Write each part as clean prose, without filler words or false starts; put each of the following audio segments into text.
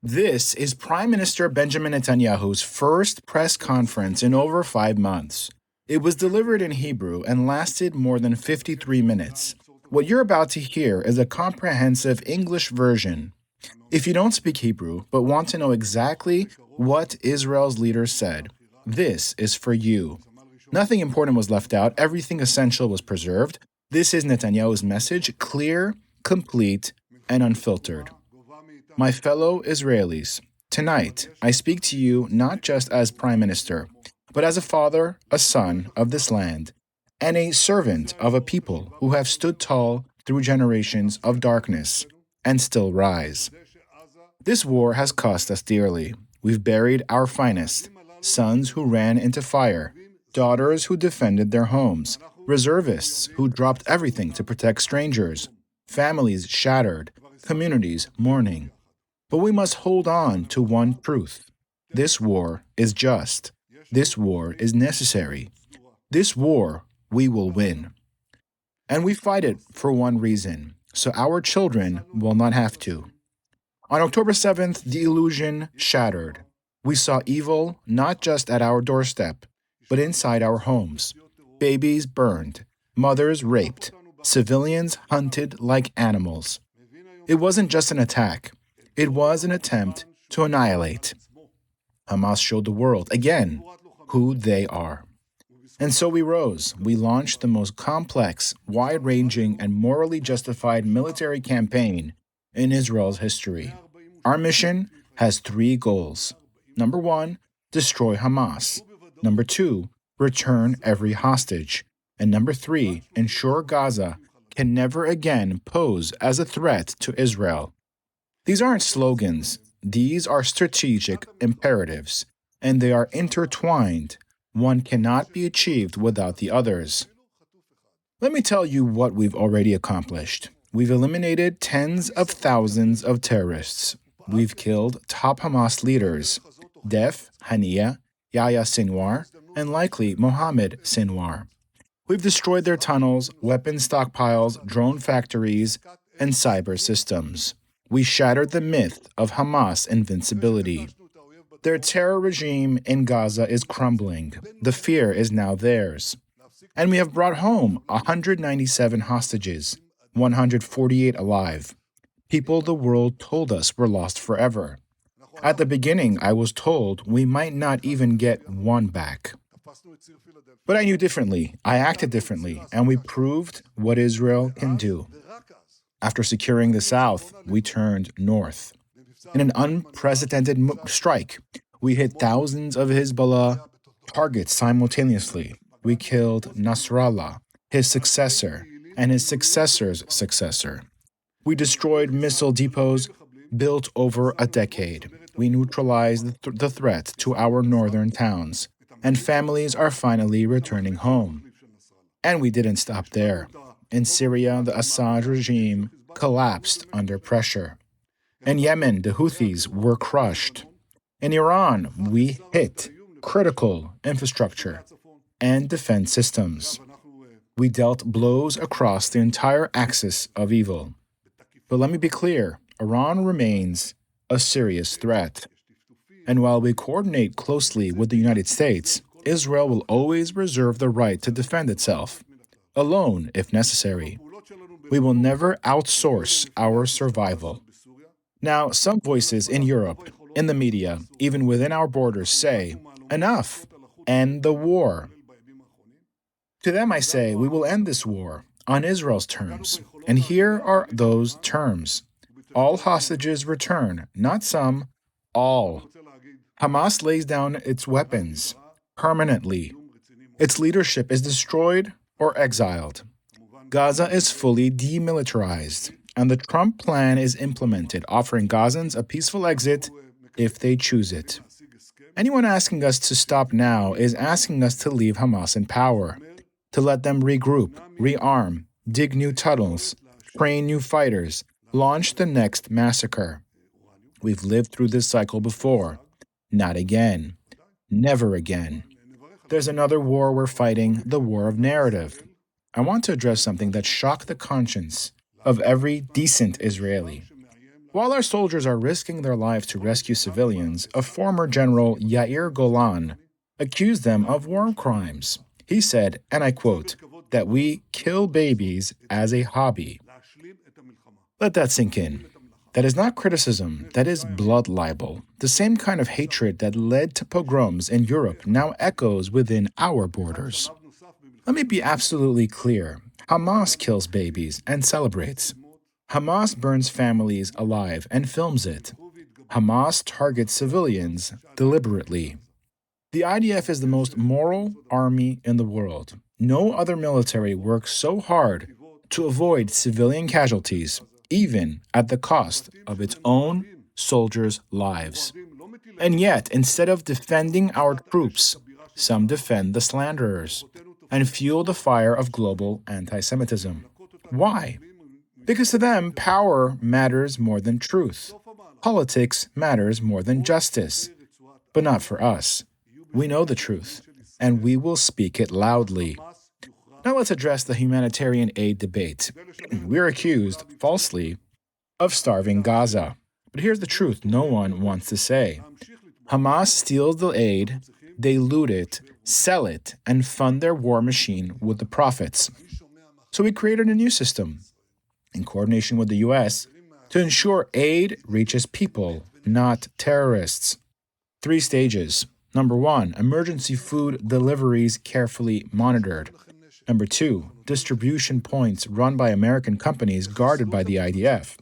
This is Prime Minister Benjamin Netanyahu's first press conference in over 5 months. It was delivered in Hebrew and lasted more than 53 minutes. What you're about to hear is a comprehensive English version. If you don't speak Hebrew but want to know exactly what Israel's leaders said, this is for you. Nothing important was left out, everything essential was preserved. This is Netanyahu's message, clear, complete, and unfiltered. My fellow Israelis, tonight I speak to you not just as Prime Minister, but as a father, a son of this land, and a servant of a people who have stood tall through generations of darkness and still rise. This war has cost us dearly. We've buried our finest, sons who ran into fire, daughters who defended their homes, reservists who dropped everything to protect strangers, families shattered, communities mourning. But we must hold on to one truth. This war is just. This war is necessary. This war we will win. And we fight it for one reason, so our children will not have to. On October 7th, the illusion shattered. We saw evil not just at our doorstep, but inside our homes. Babies burned, mothers raped, civilians hunted like animals. It wasn't just an attack. It was an attempt to annihilate. Hamas showed the world, again, who they are. And so we rose. We launched the most complex, wide-ranging, and morally justified military campaign in Israel's history. Our mission has 3 goals. Number 1, destroy Hamas. Number 2, return every hostage. And number 3, ensure Gaza can never again pose as a threat to Israel. These aren't slogans. These are strategic imperatives, and they are intertwined. One cannot be achieved without the others. Let me tell you what we've already accomplished. We've eliminated tens of thousands of terrorists. We've killed top Hamas leaders, Def, Hania, Yahya Sinwar, and likely Mohammed Sinwar. We've destroyed their tunnels, weapon stockpiles, drone factories, and cyber systems. We shattered the myth of Hamas invincibility. Their terror regime in Gaza is crumbling. The fear is now theirs. And we have brought home 197 hostages, 148 alive. People the world told us were lost forever. At the beginning, I was told we might not even get one back. But I knew differently, I acted differently, and we proved what Israel can do. After securing the south, we turned north. In an unprecedented strike, we hit thousands of Hezbollah targets simultaneously. We killed Nasrallah, his successor, and his successor's successor. We destroyed missile depots built over a decade. We neutralized the threat to our northern towns, and families are finally returning home. And we didn't stop there. In Syria, the Assad regime collapsed under pressure. In Yemen, the Houthis were crushed. In Iran, we hit critical infrastructure and defense systems. We dealt blows across the entire axis of evil. But let me be clear, Iran remains a serious threat. And while we coordinate closely with the United States, Israel will always reserve the right to defend itself, alone if necessary. We will never outsource our survival. Now, some voices in Europe, in the media, even within our borders say, enough, end the war. To them I say, we will end this war on Israel's terms. And here are those terms. All hostages return, not some, all. Hamas lays down its weapons permanently. Its leadership is destroyed or exiled. Gaza is fully demilitarized, and the Trump plan is implemented, offering Gazans a peaceful exit if they choose it. Anyone asking us to stop now is asking us to leave Hamas in power, to let them regroup, rearm, dig new tunnels, train new fighters, launch the next massacre. We've lived through this cycle before. Not again. Never again. There's another war we're fighting, the war of narrative. I want to address something that shocked the conscience of every decent Israeli. While our soldiers are risking their lives to rescue civilians, a former general, Yair Golan, accused them of war crimes. He said, and I quote, that we kill babies as a hobby. Let that sink in. That is not criticism, that is blood libel. The same kind of hatred that led to pogroms in Europe now echoes within our borders. Let me be absolutely clear. Hamas kills babies and celebrates. Hamas burns families alive and films it. Hamas targets civilians deliberately. The IDF is the most moral army in the world. No other military works so hard to avoid civilian casualties, even at the cost of its own soldiers' lives. And yet, instead of defending our troops, some defend the slanderers and fuel the fire of global antisemitism. Why? Because to them, power matters more than truth. Politics matters more than justice. But not for us. We know the truth, and we will speak it loudly. Now let's address the humanitarian aid debate. We're accused, falsely, of starving Gaza. But here's the truth no one wants to say. Hamas steals the aid, they loot it, sell it, and fund their war machine with the profits. So we created a new system, in coordination with the U.S., to ensure aid reaches people, not terrorists. 3 stages. Number 1, emergency food deliveries carefully monitored. Number 2, distribution points run by American companies guarded by the IDF.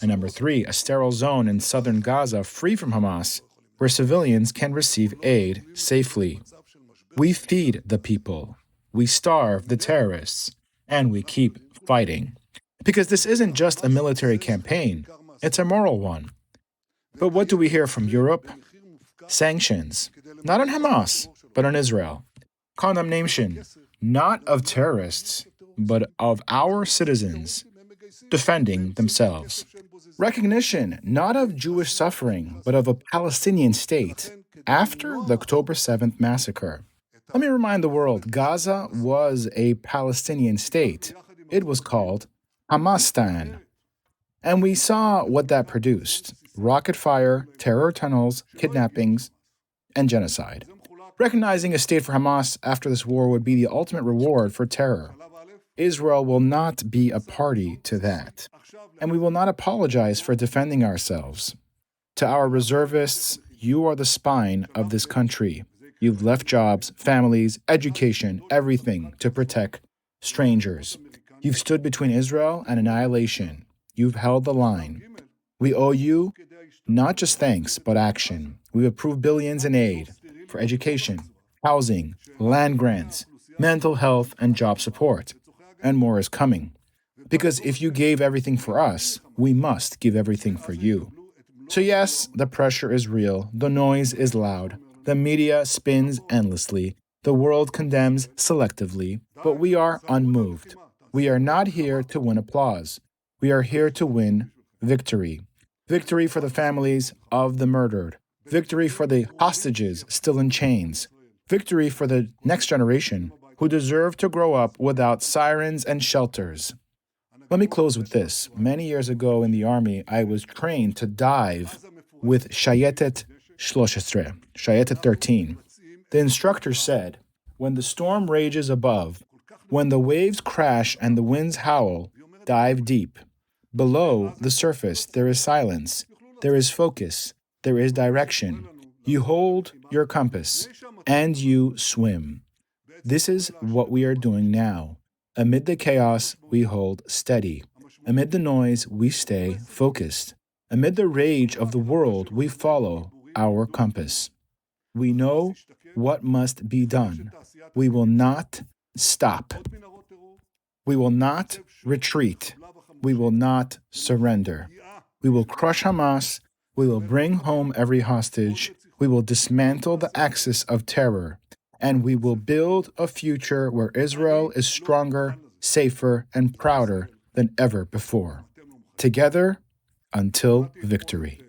And number 3, a sterile zone in southern Gaza free from Hamas, where civilians can receive aid safely. We feed the people, we starve the terrorists, and we keep fighting. Because this isn't just a military campaign, it's a moral one. But what do we hear from Europe? Sanctions, not on Hamas, but on Israel. Condemnation, not of terrorists, but of our citizens defending themselves. Recognition, not of Jewish suffering, but of a Palestinian state after the October 7th massacre. Let me remind the world, Gaza was a Palestinian state. It was called Hamastan. And we saw what that produced: rocket fire, terror tunnels, kidnappings, and genocide. Recognizing a state for Hamas after this war would be the ultimate reward for terror. Israel will not be a party to that. And we will not apologize for defending ourselves. To our reservists, you are the spine of this country. You've left jobs, families, education, everything to protect strangers. You've stood between Israel and annihilation. You've held the line. We owe you not just thanks, but action. We've approved billions in aid for education, housing, land grants, mental health, and job support. And more is coming. Because if you gave everything for us, we must give everything for you. So yes, the pressure is real. The noise is loud. The media spins endlessly. The world condemns selectively. But we are unmoved. We are not here to win applause. We are here to win victory. Victory for the families of the murdered. Victory for the hostages still in chains. Victory for the next generation who deserve to grow up without sirens and shelters. Let me close with this. Many years ago in the army, I was trained to dive with Shayetet 13. The instructor said, when the storm rages above, when the waves crash and the winds howl, dive deep. Below the surface, there is silence, there is focus, there is direction. You hold your compass, and you swim. This is what we are doing now. Amid the chaos, we hold steady. Amid the noise, we stay focused. Amid the rage of the world, we follow our compass. We know what must be done. We will not stop. We will not retreat. We will not surrender. We will crush Hamas. We will bring home every hostage. We will dismantle the axis of terror. And we will build a future where Israel is stronger, safer, and prouder than ever before. Together until victory.